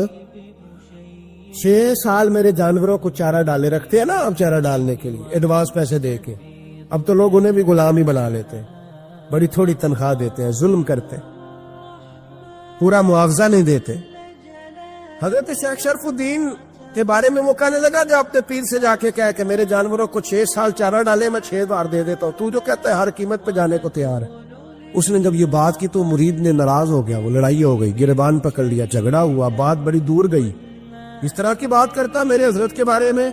6 سال میرے جانوروں کو چارہ ڈالے رکھتے ہیں نا، اب چارہ ڈالنے کے لیے ایڈوانس پیسے دے کے، اب تو لوگ انہیں بھی غلام ہی بنا لیتے ہیں، بڑی تھوڑی تنخواہ دیتے ہیں، ظلم کرتے ہیں، پورا معاوضہ نہیں دیتے۔ حضرت شیخ شرف الدین کے بارے میں وہ کہنے لگا جو اپنے پیر سے جا کے کہے کہ میرے جانوروں کو 6 سال چارہ ڈالے، میں 6000 دے دیتا ہوں، تو جو کہتا ہے ہر قیمت پہ جانے کو تیار ہے۔ اس نے جب یہ بات کی تو مرید نے ناراض ہو گیا، وہ لڑائی ہو گئی، گریبان پکڑ لیا، جھگڑا ہوا، بات بڑی دور گئی۔ اس طرح کی بات کرتا میرے حضرت کے بارے میں،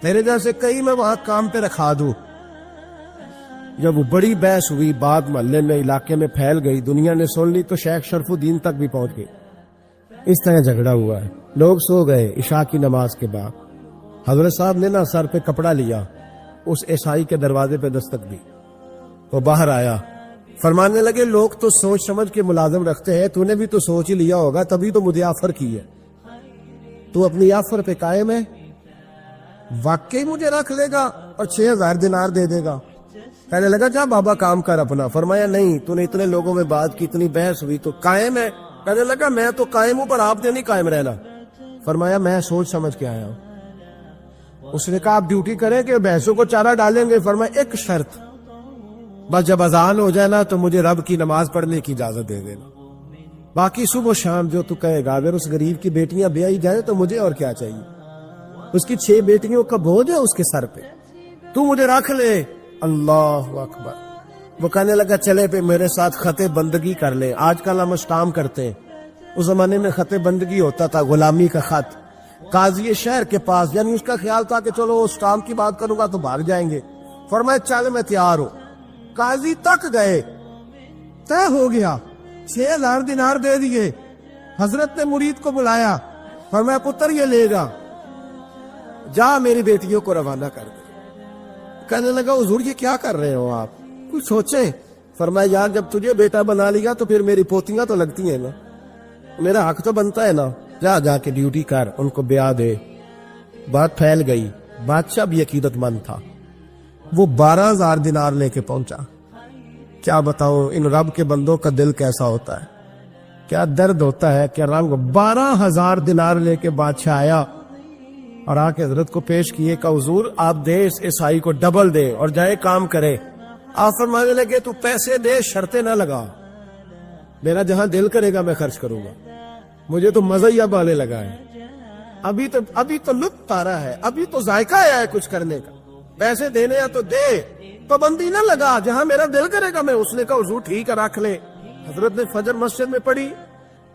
میرے جیسے کئی میں وہاں کام پہ رکھا دوں۔ جب وہ بڑی بحث ہوئی، بات محلے میں علاقے میں پھیل گئی، دنیا نے سن لی، تو شیخ شرف الدین تک بھی پہنچ گئی۔ اس طرح جھگڑا ہوا ہے، لوگ سو گئے عشاء کی نماز کے بعد۔ حضرت صاحب نے نا سر پہ کپڑا لیا، اس عیسائی کے دروازے پہ دستک دی، وہ باہر آیا، فرمانے لگے لوگ تو سوچ سمجھ کے ملازم رکھتے ہیں، تو نے بھی تو سوچ ہی لیا ہوگا، تبھی تو مجھے آفر کی ہے، تو اپنی آفر پہ قائم ہے، واقعی مجھے رکھ لے گا اور 6000 دینار دے دے گا؟ کہنے لگا جا بابا کام کر اپنا۔ فرمایا نہیں، تو نے اتنے لوگوں میں بات کی، اتنی بحث ہوئی، تو قائم ہے؟ کہنے لگا میں تو قائم ہوں، پر آپ نے نہیں قائم رہنا۔ فرمایا میں سوچ سمجھ کے آیا ہوں۔ اس نے کہا آپ ڈیوٹی کریں کہ بھینسوں کو چارہ ڈالیں گے؟ فرمایا ایک شرط، بس جب اذان ہو جائے نا تو مجھے رب کی نماز پڑھنے کی اجازت دے دینا، باقی صبح و شام جو تو کہے گا۔ اگر اس غریب کی بیٹیاں بیائی جائیں تو مجھے اور کیا چاہیے، اس کی 6 بیٹیوں کا بوجھ ہے اس کے سر پہ، تو مجھے رکھ لے۔ اللہ اکبر۔ وہ کہنے لگا چلے پہ میرے ساتھ خط بندگی کر لے، آج کل ہم اسٹام کرتے ہیں، اس زمانے میں خط بندگی ہوتا تھا، غلامی کا خط، قاضی شہر کے پاس، یعنی اس کا خیال تھا کہ چلو اسٹام کی بات کروں گا تو بھاگ جائیں گے۔ فرمایا چل میں تیار ہوں۔ قاضی تک گئے، طے ہو گیا، 6000 دینار دے دیے۔ حضرت نے مرید کو بلایا، فرمایا پتر یہ لے گا، جا میری بیٹیوں کو روانہ کر دے۔ کہنے لگا حضور یہ کیا کر رہے ہو آپ، کچھ سوچیں۔ فرمایا یار جب تجھے بیٹا بنا لیا تو پھر میری پوتیاں تو لگتی ہیں نا، میرا حق تو بنتا ہے نا، جا کے ڈیوٹی کر، ان کو بیاہ دے۔ بات پھیل گئی، بادشاہ بھی عقیدت مند تھا، وہ 12000 دینار لے کے پہنچا۔ کیا بتاؤں ان رب کے بندوں کا دل کیسا ہوتا ہے، کیا درد ہوتا ہے، کیا رنگ۔ 12000 دینار لے کے بادشاہ آیا اور آ کے حضرت کو پیش کیے کہ حضور آپ دے اس عیسائی کو ڈبل دے اور جائے کام کرے۔ آپ فرمانے لگے تو پیسے دے، شرطیں نہ لگا، میرا جہاں دل کرے گا میں خرچ کروں گا، مجھے تو مزہ ہی اب آنے لگا ہے، ابھی تو لطف آ رہا ہے، ابھی تو ذائقہ آیا ہے کچھ کرنے کا، پیسے دینے ہیں تو دے، پابندی نہ لگا، جہاں میرا دل کرے گا میں۔ اس نے کہا حضور ٹھیک ہے رکھ لے۔ حضرت نے فجر مسجد میں پڑھی،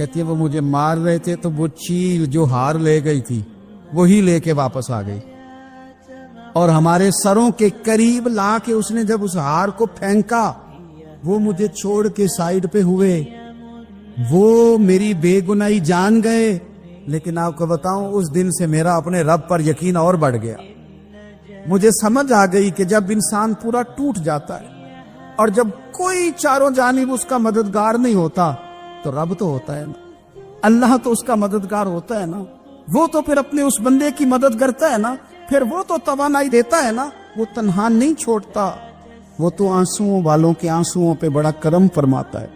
کہتی ہے وہ مجھے مار رہے تھے تو وہ چیل جو ہار لے گئی تھی وہی لے کے واپس آ گئی، اور ہمارے سروں کے قریب لا کے اس نے جب اس ہار کو پھینکا، وہ مجھے چھوڑ کے سائیڈ پہ ہوئے، وہ میری بے گناہی جان گئے، لیکن آپ کو بتاؤں اس دن سے میرا اپنے رب پر یقین اور بڑھ گیا۔ مجھے سمجھ آ گئی کہ جب انسان پورا ٹوٹ جاتا ہے اور جب کوئی چاروں جانب اس کا مددگار نہیں ہوتا تو رب تو ہوتا ہے نا، اللہ تو اس کا مددگار ہوتا ہے نا، وہ تو پھر اپنے اس بندے کی مدد کرتا ہے نا، پھر وہ تو توانائی دیتا ہے نا، وہ تنہا نہیں چھوڑتا، وہ تو آنسوؤں والوں کے آنسوؤں پہ بڑا کرم فرماتا ہے،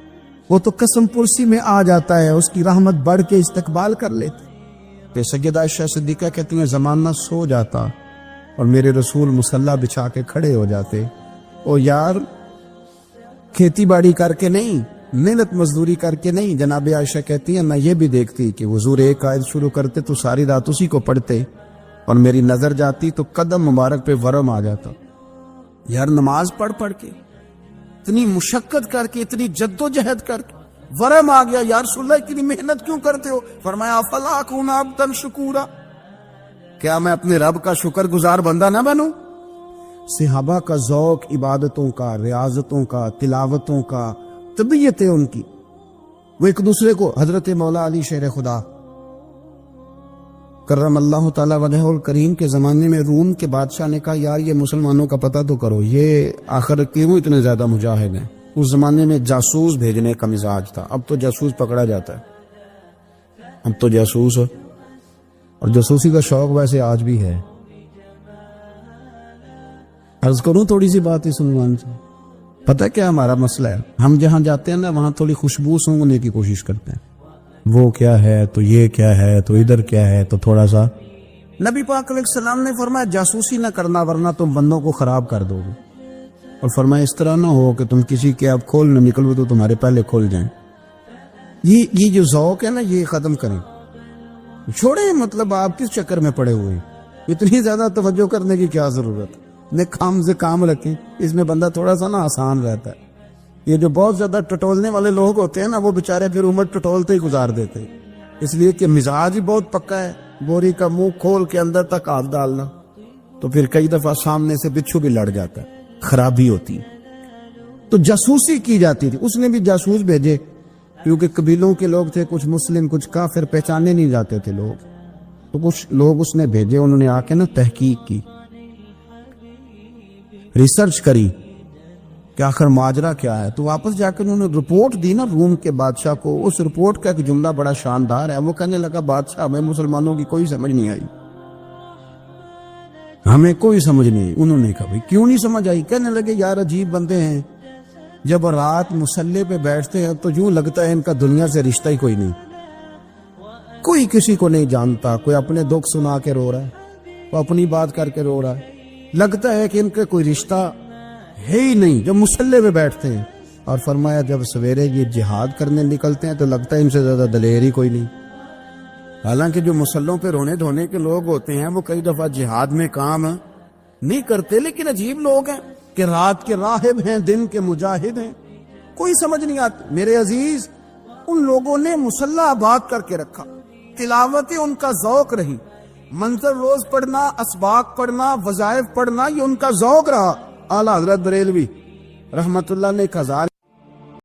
وہ تو قسم پرسی میں آ جاتا ہے، اس کی رحمت بڑھ کے استقبال کر لیتے۔ کہ سیدہ عائشہ صدیقہ کہتی ہیں زمانہ سو جاتا اور میرے رسول مصلی بچھا کے کھڑے ہو جاتے، او یار کھیتی باڑی کر کے نہیں، محنت مزدوری کر کے نہیں، جناب عائشہ کہتی ہیں میں یہ بھی دیکھتی کہ حضور ایک آیت شروع کرتے تو ساری رات اسی کو پڑھتے، اور میری نظر جاتی تو قدم مبارک پہ ورم آ جاتا۔ یار نماز پڑھ کے اتنی مشقت کر کے اتنی جد و جہد کر کے ورم آ گیا، یا رسول اللہ اتنی محنت کیوں کرتے ہو؟ فرمایا افلا اکون عبدا شکورا، کیا میں اپنے رب کا شکر گزار بندہ نہ بنوں؟ صحابہ کا ذوق عبادتوں کا، ریاضتوں کا، تلاوتوں کا، طبیعت ہے ان کی، وہ ایک دوسرے کو، حضرت مولا علی شیر خدا کرم اللہ تعالی وجہہ الکریم کے زمانے میں روم کے بادشاہ نے کہا یار یہ مسلمانوں کا پتہ تو کرو، یہ آخر کیوں اتنے زیادہ مجاہد ہیں؟ اس زمانے میں جاسوس بھیجنے کا مزاج تھا، اب تو جاسوس پکڑا جاتا ہے، اب تو جاسوس، اور جاسوسی کا شوق ویسے آج بھی ہے۔ عرض کروں تھوڑی سی بات اس عنوان سے، پتہ کیا ہمارا مسئلہ ہے؟ ہم جہاں جاتے ہیں نا وہاں تھوڑی خوشبو سونگنے کی کوشش کرتے ہیں، وہ کیا ہے تو یہ کیا ہے تو ادھر کیا ہے تو تھوڑا سا۔ نبی پاک علیہ السلام نے فرمایا جاسوسی نہ کرنا ورنہ تم بندوں کو خراب کر دو گے، اور فرمایا اس طرح نہ ہو کہ تم کسی کے اب کھول نہ نکلو تو تمہارے پہلے کھول جائیں۔ یہ جو ذوق ہے نا یہ ختم کریں، چھوڑیں، مطلب آپ کس چکر میں پڑے ہوئے ہیں؟ اتنی زیادہ توجہ کرنے کی کیا ضرورت؟ نے کام سے کام رکھیں، اس میں بندہ تھوڑا سا نا آسان رہتا ہے۔ یہ جو بہت زیادہ ٹٹولنے والے لوگ ہوتے ہیں نا وہ بےچارے پھر عمر ٹٹولتے ہی گزار دیتے ہیں، اس لیے کہ مزاج ہی بہت پکا ہے، بوری کا منہ کھول کے اندر تک ہاتھ ڈالنا، تو پھر کئی دفعہ سامنے سے بچھو بھی لڑ جاتا ہے، خرابی ہوتی ہے۔ تو جاسوسی کی جاتی تھی، اس نے بھی جاسوس بھیجے کیونکہ قبیلوں کے لوگ تھے، کچھ مسلم کچھ کافر، پہچانے نہیں جاتے تھے لوگ، تو کچھ لوگ اس نے بھیجے، انہوں نے آ کے نا تحقیق کی، ریسرچ کری کہ آخر ماجرا کیا ہے، تو واپس جا کے انہوں نے رپورٹ دی نا روم کے بادشاہ کو۔ اس رپورٹ کا ایک جملہ بڑا شاندار ہے، وہ کہنے لگا بادشاہ ہمیں مسلمانوں کی کوئی سمجھ نہیں آئی، ہمیں کوئی سمجھ نہیں آئی۔ انہوں نے کہا بھائی کیوں نہیں سمجھ آئی؟ کہنے لگے یار عجیب بندے ہیں، جب رات مسلح پہ بیٹھتے ہیں تو یوں لگتا ہے ان کا دنیا سے رشتہ ہی کوئی نہیں، کوئی کسی کو نہیں جانتا، کوئی اپنے دکھ سنا کے رو رہا ہے، وہ اپنی بات کر کے رو رہا ہے، لگتا ہے کہ ان کا کوئی رشتہ ہے ہی نہیں جب مسلح پہ بیٹھتے ہیں۔ اور فرمایا جب سویرے یہ جہاد کرنے نکلتے ہیں تو لگتا ہے ان سے زیادہ دلیر ہی کوئی نہیں۔ حالانکہ جو مسلحوں پہ رونے دھونے کے لوگ ہوتے ہیں وہ کئی دفعہ جہاد میں کام نہیں کرتے، لیکن عجیب لوگ ہیں کہ رات کے راہب ہیں، دن کے مجاہد ہیں، کوئی سمجھ نہیں آتی۔ میرے عزیز ان لوگوں نے مسلح آباد کر کے رکھا، تلاوتیں ان کا ذوق رہی، منظر روز پڑھنا، اسباق پڑھنا، وظائف پڑھنا، یہ ان کا ذوق رہا۔ اعلیٰ حضرت بریلوی رحمت اللہ نے ایک 1000